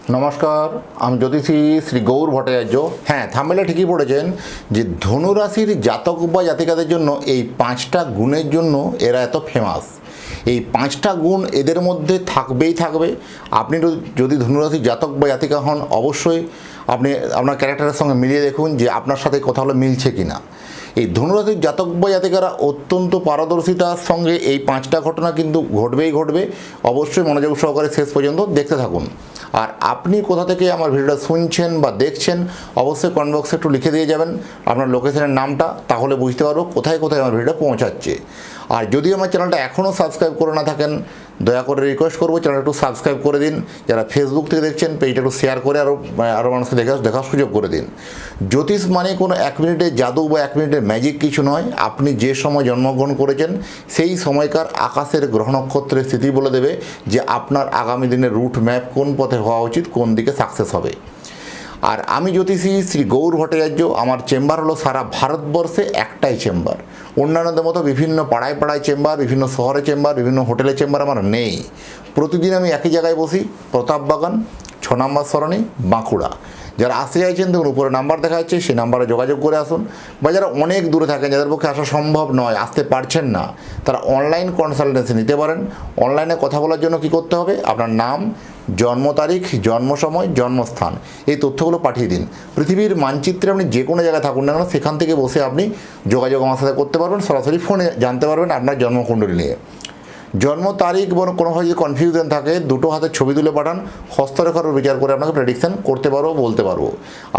নমস্কার, আমি জ্যোতিষী শ্রী গৌর ভট্টাচার্য। হ্যাঁ, থাম্বনেলে ঠিকই পড়েছেন যে ধনুরাশির জাতক বা জাতিকাদের জন্য এই 5টা গুণের জন্য এরা এত ফেমাস। এই 5টা গুণ এদের মধ্যে থাকবেই থাকবে। আপনি যদি ধনুরাশির জাতক বা জাতিকা হন, অবশ্যই আপনি আপনার ক্যারেক্টারের সঙ্গে মিলিয়ে দেখুন যে আপনার সাথে কথাগুলো মিলছে কি না। এই ধনুরাশির জাতক বা জাতিকারা অত্যন্ত পারদর্শিতার সঙ্গে এই 5টা ঘটনা কিন্তু ঘটবেই ঘটবে। অবশ্যই মনোযোগ সহকারে শেষ পর্যন্ত দেখতে থাকুন। আর আপনি কোথা থেকে আমার ভিডিওটা শুনছেন বা দেখছেন, অবশ্যই কমেন্ট বক্সে একটু লিখে দিয়ে যাবেন আপনার লোকেশনের নামটা, তাহলে বুঝতে পারবো কোথায় কোথায় আমার ভিডিওটা পৌঁছাচ্ছে। আর যদি আমার চ্যানেলটা এখনও সাবস্ক্রাইব করে না থাকেন, দয়া করে রিকোয়েস্ট করবো চ্যানেলটা একটু সাবস্ক্রাইব করে দিন। যারা ফেসবুক থেকে দেখছেন, পেজটা একটু শেয়ার করে আরও মানুষকে দেখার সুযোগ করে দিন। জ্যোতিষ মানে কোনো 1 মিনিটের জাদু বা 1 মিনিটের ম্যাজিক কিছু নয়। আপনি যে সময় জন্মগ্রহণ করেছেন সেই সময়কার আকাশের গ্রহ নক্ষত্রের স্থিতি বলে দেবে যে আপনার আগামী দিনের রুট ম্যাপ কোন পথে হওয়া উচিত, কোন দিকে সাকসেস হবে। আর আমি জ্যোতিষী শ্রী গৌর ভট্টাচার্য। আমার চেম্বার হলো সারা ভারতবর্ষে একটাই চেম্বার। অন্যান্যদের মতো বিভিন্ন পাড়ায় পাড়ায় চেম্বার, বিভিন্ন শহরে চেম্বার, বিভিন্ন হোটেলে চেম্বার আমার নেই। প্রতিদিন আমি একই জায়গায় বসি, প্রতাপবাগান, 6 নম্বর সরণি, বাঁকুড়া। যারা আসতে চাইছেন দেখুন উপরে নাম্বার দেখা যাচ্ছে, সেই নাম্বারে যোগাযোগ করে আসুন। বা যারা অনেক দূরে থাকেন, যাদের পক্ষে আসা সম্ভব নয়, আসতে পারছেন না, তারা অনলাইন কনসালটেন্সি নিতে পারেন। অনলাইনে কথা বলার জন্য কি করতে হবে? আপনার নাম, জন্ম তারিখ, জন্ম সময়, জন্মস্থান, এই তথ্যগুলো পাঠিয়ে দিন। পৃথিবীর মানচিত্রে আপনি যে কোনো জায়গায় থাকুন না কেন, সেখান থেকে বসে আপনি যোগাযোগ আমার সাথে করতে পারবেন। সরাসরি ফোনে জানতে পারবেন আপনার জন্মকুণ্ডলী নিয়ে। জন্ম তারিখ কোনোভাবে যদি কনফিউশন থাকে, দুটো হাতের ছবি তুলে পাঠান। হস্তরেখারও বিচার করে আপনাকে প্রেডিকশান করতে পারবো, বলতে পারবো।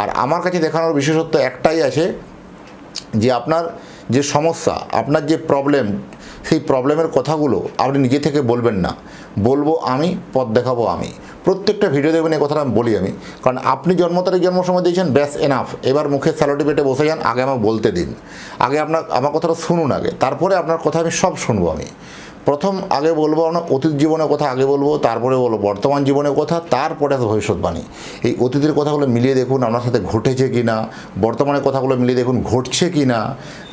আর আমার কাছে দেখানোর বিশেষত্ব একটাই আছে যে আপনার যে সমস্যা, আপনার যে প্রবলেম, সেই প্রবলেমের কথাগুলো আপনি নিজে থেকে বলবেন না, বলবো আমি, পথ দেখাবো আমি। প্রত্যেকটা ভিডিও দেখবেন এই কথাটা আমি বলি আমি, কারণ আপনি জন্ম তারিখ জন্ম সময় দিয়েছেন, ব্যাস এনাফ। এবার মুখে স্যালোটি পেটে বসে যান, আগে আমাকে বলতে দিন। আগে আমার কথাটা শুনুন আগে, তারপরে আপনার কথা আমি সব শুনবো আমি। প্রথম আগে বলবো আপনার অতীত জীবনের কথা, আগে বলবো, তারপরে বলবো বর্তমান জীবনের কথা, তারপরে আসবে ভবিষ্যৎবাণী। এই অতীতের কথাগুলো মিলিয়ে দেখুন আপনার সাথে ঘটেছে কি না, বর্তমানের কথাগুলো মিলিয়ে দেখুন ঘটছে কি না,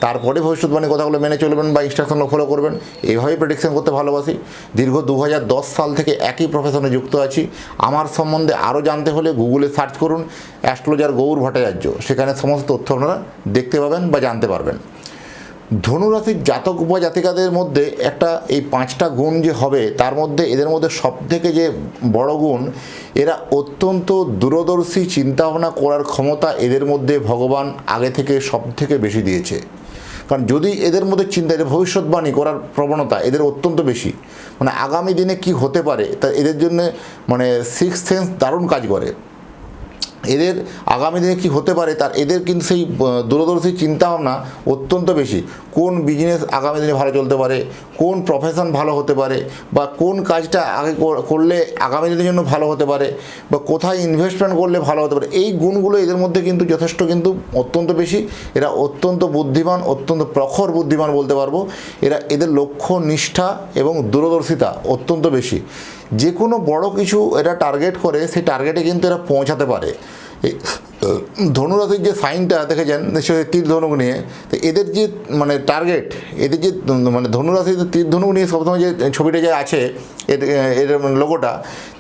তারপরে ভবিষ্যৎবাণীর কথাগুলো মেনে চলবেন বা ইনস্ট্রাকশনগুলো ফলো করবেন। এইভাবেই প্রেডিকশন করতে ভালোবাসি। দীর্ঘ 2010 সাল থেকে একই প্রফেশনে যুক্ত আছি। আমার সম্বন্ধে আরও জানতে হলে গুগলে সার্চ করুন অ্যাস্ট্রোলজার গৌর ভট্টাচার্য, সেখানে সমস্ত তথ্য আপনারা দেখতে পাবেন বা জানতে পারবেন। ধনুরাশির জাতক বা জাতিকাদের মধ্যে এই 5টা গুণ যে হবে, তার মধ্যে এদের মধ্যে সবথেকে যে বড় গুণ, এরা অত্যন্ত দূরদর্শী চিন্তাভাবনা করার ক্ষমতা এদের মধ্যে ভগবান আগে থেকে সবথেকে বেশি দিয়েছে। কারণ যদি এদের মধ্যে চিন্তা, ভবিষ্যৎবাণী করার প্রবণতা এদের অত্যন্ত বেশি। মানে আগামী দিনে কি হতে পারে তা এদের জন্য সিক্সথ সেন্স দারুণ কাজ করে। এদের আগামী দিনে কী হতে পারে তার এদের কিন্তু সেই দূরদর্শী চিন্তাভাবনা অত্যন্ত বেশি। কোন বিজনেস আগামী দিনে ভালো চলতে পারে, কোন প্রফেশন ভালো হতে পারে, বা কোন কাজটা আগে করলে আগামী দিনের জন্য ভালো হতে পারে, বা কোথায় ইনভেস্টমেন্ট করলে ভালো হতে পারে, এই গুণগুলো এদের মধ্যে কিন্তু যথেষ্ট অত্যন্ত বেশি। এরা অত্যন্ত বুদ্ধিমান, অত্যন্ত প্রখর বুদ্ধিমান বলতে পারবো। এদের লক্ষ্য নিষ্ঠা এবং দূরদর্শিতা অত্যন্ত বেশি। যে কোনো বড় কিছু এরা টার্গেট করে, সেই টার্গেটে কিন্তু এরা পৌঁছাতে পারে। ধনুরাশির যে সাইনটা দেখেছেন নিশ্চয়ই তীর ধনুক নিয়ে, তো এদের যে টার্গেট, এদের যে ধনুরাশিতে তীর ধনুক নিয়ে সবসময় যে ছবিটা যে আছে এর লোগোটা,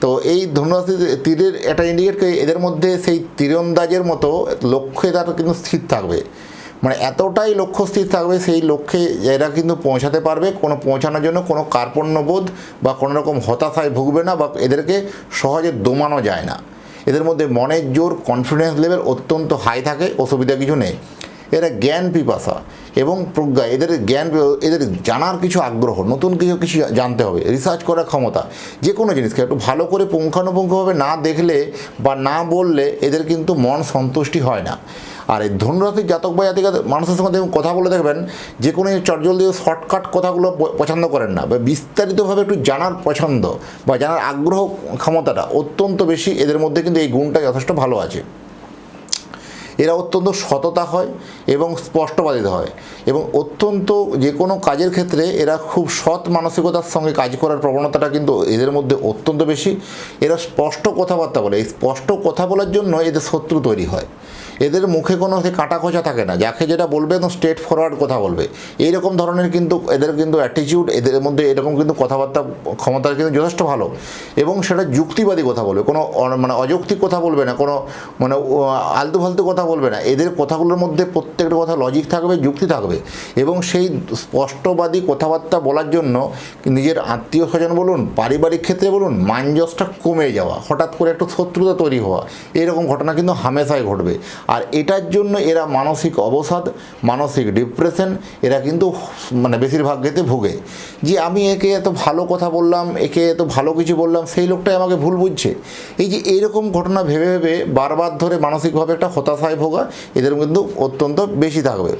তো এই ধনুরাশি তীরের একটা ইন্ডিকেট করে এদের মধ্যে সেই তীরন্দাজের মতো লক্ষ্যে তারা কিন্তু স্থির থাকবে। এতটাই লক্ষ্য স্থির থাকবে, সেই লক্ষ্যে এরা কিন্তু পৌঁছাতে পারবে। পৌঁছানোর জন্য কোনো কার্পণ্যবোধ বা কোনো রকম হতাশায় ভুগবে না, বা এদেরকে সহজে দমানো যায় না। এদের মধ্যে মনের জোর, কনফিডেন্স লেভেল অত্যন্ত হাই থাকে, অসুবিধা কিছু নেই। এরা জ্ঞান পিপাসা এবং প্রজ্ঞা, এদের জানার কিছু আগ্রহ, নতুন কিছু জানতে হবে, রিসার্চ করার ক্ষমতা। যে কোনো জিনিসকে একটু ভালো করে পুঙ্খানুপুঙ্খভাবে না দেখলে বা না বললে এদের কিন্তু মন সন্তুষ্টি হয় না। আর এই ধনুরাশির জাতক বা জাতিকা মানুষের সঙ্গে কথা বলে দেখবেন, যে কোনো চটজলদি শর্টকাট কথাগুলো পছন্দ করেন না, বা বিস্তারিতভাবে একটু জানার পছন্দ বা জানার আগ্রহ ক্ষমতাটা অত্যন্ত বেশি এদের মধ্যে, কিন্তু এই গুণটা যথেষ্ট ভালো আছে। এরা অত্যন্ত সততা হয় এবং স্পষ্টবাদিত হয় এবং অত্যন্ত যে কোনো কাজের ক্ষেত্রে এরা খুব সৎ মানসিকতার সঙ্গে কাজ করার প্রবণতাটা কিন্তু এদের মধ্যে অত্যন্ত বেশি। এরা স্পষ্ট কথাবার্তা বলে, এই স্পষ্ট কথা বলার জন্য এদের শত্রু তৈরি হয়। এদের মুখে কোনো কাঁটা খোঁচা থাকে না, যাকে যেটা বলবে একদম স্ট্রেট ফরওয়ার্ড কথা বলবে। এইরকম ধরনের কিন্তু এদের কিন্তু অ্যাটিটিউড, এদের মধ্যে এরকম কিন্তু কথাবার্তা ক্ষমতা কিন্তু যথেষ্ট ভালো এবং সেটা যুক্তিবাদী কথা বলবে, কোনো মানে অযৌক্তিক কথা বলবে না, কোনো মানে আলতু ফালতু কথা বলবে না। এদের কথাগুলোর মধ্যে প্রত্যেকটা কথা লজিক থাকবে, যুক্তি থাকবে এবং সেই স্পষ্টবাদী কথাবার্তা বলার জন্য নিজের আত্মীয় স্বজন বলুন, পারিবারিক ক্ষেত্রে বলুন, মানজসটা কমে যাওয়া, হঠাৎ করে একটু শত্রুতা তৈরি হওয়া, এরকম ঘটনা কিন্তু হামেশাই ঘটবে। আর এটার জন্য এরা মানসিক অবসাদ, মানসিক ডিপ্রেশন এরা কিন্তু মানে বেশিরভাগ ক্ষেত্রে ভোগে। যে আমি একে এত ভালো কথা বললাম, একে এত ভালো কিছু বললাম, সেই লোকটাই আমাকে ভুল বুঝছে। এই যে এইরকম ঘটনা ভেবে ভেবে বারবার ধরে মানসিকভাবে একটা হতাশায় ভোগা এদের কিন্তু অত্যন্ত বেশি থাকবে।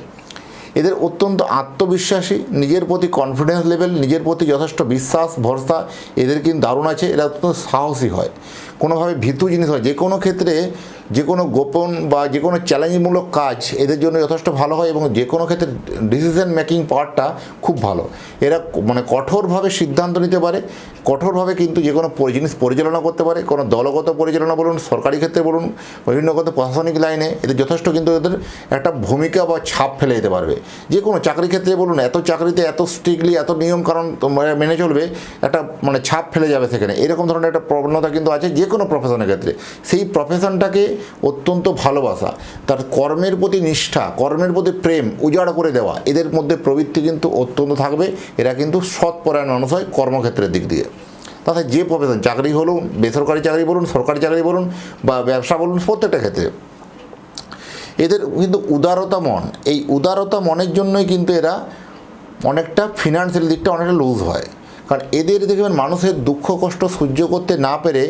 এদের অত্যন্ত আত্মবিশ্বাসী, নিজের প্রতি কনফিডেন্স লেভেল, নিজের প্রতি যথেষ্ট বিশ্বাস ভরসা এদের কিন্তু দারুণ আছে। এরা অত্যন্ত সাহসী হয়, কোনোভাবে ভীতু জিনিস হয়। যে কোনো ক্ষেত্রে যে কোনো গোপন বা যে কোনো চ্যালেঞ্জমূলক কাজ এদের জন্য যথেষ্ট ভালো হয় এবং যে কোনো ক্ষেত্রে ডিসিশন মেকিং পাওয়ারটা খুব ভালো। এরা মানে কঠোরভাবে সিদ্ধান্ত নিতে পারে, কঠোরভাবে কিন্তু যে কোনো জিনিস পরিচালনা করতে পারে, কোনো দলগত পরিচালনা বলুন, সরকারি ক্ষেত্রে বলুন, বিভিন্নগত প্রশাসনিক লাইনে এদের যথেষ্ট কিন্তু এদের একটা ভূমিকা বা ছাপ ফেলে দিতে পারবে। যে কোনো চাকরি ক্ষেত্রে বলুন, এত চাকরিতে এত স্ট্রিক্টলি এত নিয়মকানুন মেনে চলবে, একটা মানে ছাপ ফেলে যাবে সেখানে, এরকম ধরনের একটা প্রবণতা কিন্তু আছে যে কোনো প্রফেশনের ক্ষেত্রে। সেই প্রফেশনটাকে অত্যন্ত ভালোবাসা, তার কর্মের প্রতি নিষ্ঠা, কর্মের প্রতি প্রেম উজাড় করে দেওয়া, এদের মধ্যে প্রবৃত্তি কিন্তু অত্যন্ত থাকবে। এরা কিন্তু সৎপরায়ণ মানুষ হয় কর্মক্ষেত্রের দিক দিয়ে। তাতে যে প্রফেশন, চাকরি হলেও বেসরকারি চাকরি বলুন, সরকারি চাকরি বলুন বা ব্যবসা বলুন, প্রত্যেকটা ক্ষেত্রে এদের কিন্তু উদারতা মন, এই উদারতা মনের জন্যই কিন্তু এরা অনেকটা ফিনান্সিয়াল দিকটা অনেকটা লুজ হয়। কারণ এদের দেখবেন মানুষের দুঃখ কষ্ট সহ্য করতে না পেরে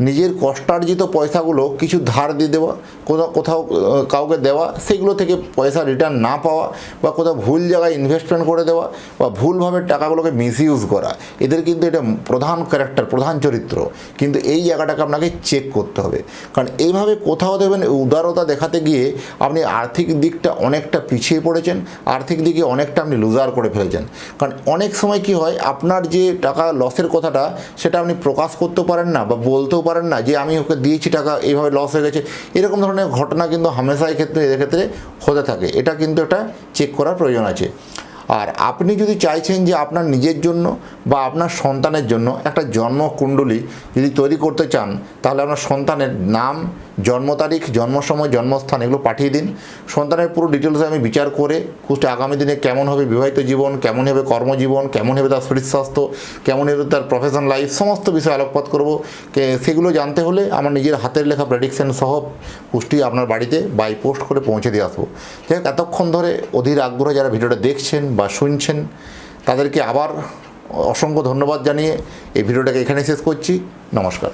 নিজের কষ্টার্জিত পয়সাগুলো কিছু ধার দিয়ে দেওয়া, কোথাও কাউকে দেওয়া, সেগুলো থেকে পয়সা রিটার্ন না পাওয়া বা কোথাও ভুল জায়গায় ইনভেস্টমেন্ট করে দেওয়া বা ভুলভাবে টাকাগুলোকে মিসইউজ করা, এদের কিন্তু এটা প্রধান ক্যারেক্টার, প্রধান চরিত্র। কিন্তু এই জায়গাটাকে আপনাকে চেক করতে হবে। কারণ এইভাবে কোথাও দেবেন উদারতা দেখাতে গিয়ে আপনি আর্থিক দিকটা অনেকটা পিছিয়ে পড়েছেন, আর্থিক দিকে অনেকটা আপনি লুজার করে ফেলেছেন। কারণ অনেক সময় কি হয়, আপনার যে টাকা লসের কথাটা সেটা আপনি প্রকাশ করতে পারেন না বা বলতেও পারেন না যে আমি ওকে দিয়েছি টাকা, এইভাবে লস হয়ে গেছে। এরকম ধরনের ঘটনা কিন্তু হামেশাই ক্ষেত্রে এদের ক্ষেত্রে হতে থাকে। এটা কিন্তু একটা চেক করার প্রয়োজন আছে। আর আপনি যদি চাইছেন যে আপনার নিজের জন্য বা আপনার সন্তানের জন্য একটা জন্মকুণ্ডলী যদি তৈরি করতে চান, তাহলে আপনার সন্তানের নাম, জন্ম তারিখ, জন্ম সময়, জন্মস্থান এগুলো পাঠিয়ে দিন। সন্তানের পুরো ডিটেলসে আমি বিচার করে আগামী দিনে কেমন হবে বিবাহিত জীবন, কেমন হবে কর্মজীবন, কেমন হবে তার শরীর স্বাস্থ্য, কেমন হবে তার প্রফেশন লাইফ, সমস্ত বিষয়ে আলোকপাত করব। সেগুলো জানতে হলে আমার নিজের হাতের লেখা প্রেডিকশন সহ পুষ্টি আপনার বাড়িতে বাই পোস্ট করে পৌঁছে দিয়ে আসবো। যাই হোক, এতক্ষণ ধরে অধীর আগ্রহ যারা ভিডিওটা দেখছেন বা শুনছেন তাদেরকে আবার অসংখ্য ধন্যবাদ জানিয়ে এই ভিডিওটাকে এখানে শেষ করছি। নমস্কার।